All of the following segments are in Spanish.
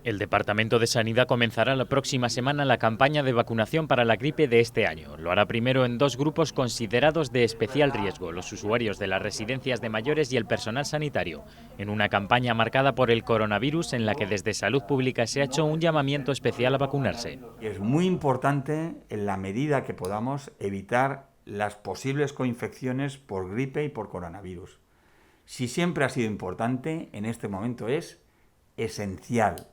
El Departamento de Sanidad comenzará la próxima semana la campaña de vacunación para la gripe de este año. Lo hará primero en dos grupos considerados de especial riesgo, los usuarios de las residencias de mayores y el personal sanitario, en una campaña marcada por el coronavirus en la que desde Salud Pública se ha hecho un llamamiento especial a vacunarse. Es muy importante, en la medida que podamos, evitar las posibles coinfecciones por gripe y por coronavirus. Si siempre ha sido importante, en este momento es esencial.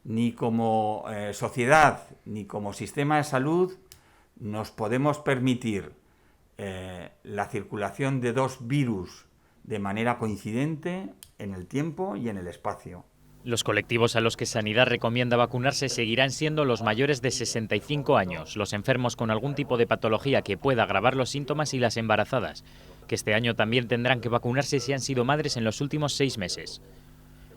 Ni como sociedad, ni como sistema de salud, nos podemos permitir la circulación de dos virus de manera coincidente en el tiempo y en el espacio. Los colectivos a los que Sanidad recomienda vacunarse seguirán siendo los mayores de 65 años, los enfermos con algún tipo de patología que pueda agravar los síntomas y las embarazadas, que este año también tendrán que vacunarse si han sido madres en los últimos 6 meses.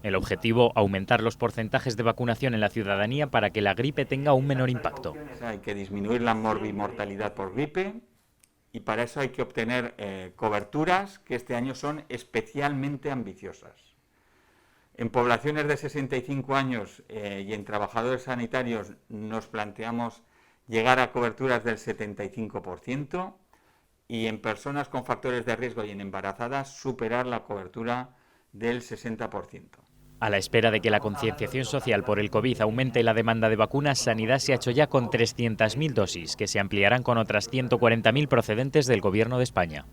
El objetivo, aumentar los porcentajes de vacunación en la ciudadanía para que la gripe tenga un menor impacto. Hay que disminuir la morbimortalidad por gripe y para eso hay que obtener coberturas que este año son especialmente ambiciosas. En poblaciones de 65 años y en trabajadores sanitarios nos planteamos llegar a coberturas del 75% y en personas con factores de riesgo y en embarazadas superar la cobertura del 60%. A la espera de que la concienciación social por el COVID aumente la demanda de vacunas, Sanidad se ha hecho ya con 300.000 dosis, que se ampliarán con otras 140.000 procedentes del Gobierno de España.